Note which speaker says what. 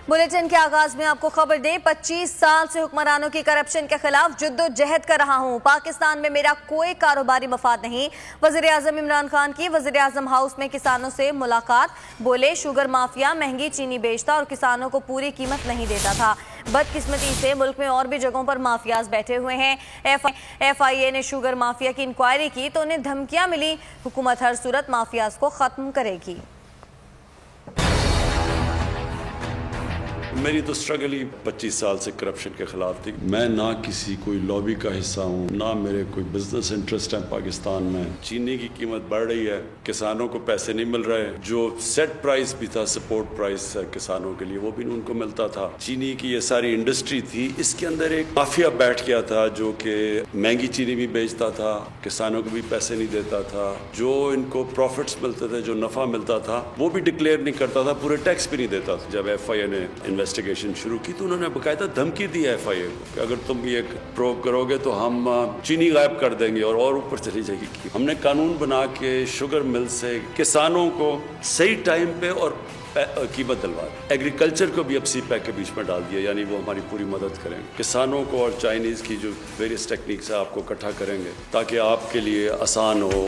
Speaker 1: Bulletin के आगाज में आपको खबर दें, 25 साल से हुक्मरानों की करप्शन के खिलाफ जद्दोजहद कर रहा हूं। पाकिस्तान में मेरा कोई कारोबारी मफाद नहीं। वजीर आजम इमरान खान की वजीर आजम हाउस में किसानों से मुलाकात। बोले, शुगर माफिया महंगी चीनी बेचता और किसानों को पूरी कीमत नहीं देता था। बदकिस्मती से मुल्क में और भी जगहों पर माफियाज बैठे हुए हैं। FIA ने शुगर माफिया की इंक्वायरी की तो उन्हें धमकियां मिली। हुकूमत हर सूरत माफियाज को खत्म करेगी।
Speaker 2: मेरी तो स्ट्रगल ही 25 साल से करप्शन के खिलाफ थी। मैं ना किसी कोई लॉबी का हिस्सा हूँ, ना मेरे कोई बिजनेस इंटरेस्ट है पाकिस्तान में। चीनी की कीमत बढ़ रही है, किसानों को पैसे नहीं मिल रहे। जो सेट प्राइस भी था, सपोर्ट प्राइस किसानों के लिए, वो भी उनको मिलता था। चीनी की ये सारी इंडस्ट्री थी, इसके अंदर एक माफिया बैठ गया था जो कि महंगी चीनी भी बेचता था, किसानों को भी पैसे नहीं देता था। जो इनको प्रॉफिट्स मिलते थे, जो नफा मिलता था, वो भी डिक्लेयर नहीं करता था, पूरे टैक्स भी नहीं देता था। जब FIA ने इन्वेस्टिगेशन शुरू की तो उन्होंने बकायदा धमकी दी FIA को कि अगर तुम ये प्रोब करोगे तो हम चीनी गायब कर देंगे और ऊपर चली जाएगी। हमने कानून बना के शुगर मिल से किसानों को सही टाइम पे और कीमत दिलवा दी। एग्रीकल्चर को भी अब CPEC के बीच में डाल दिया, यानी वो हमारी पूरी मदद करेंगे। किसानों को और चाइनीज़ की जो वेरियस टेक्निक्स है आपको इकट्ठा करेंगे ताकि आपके लिए आसान हो।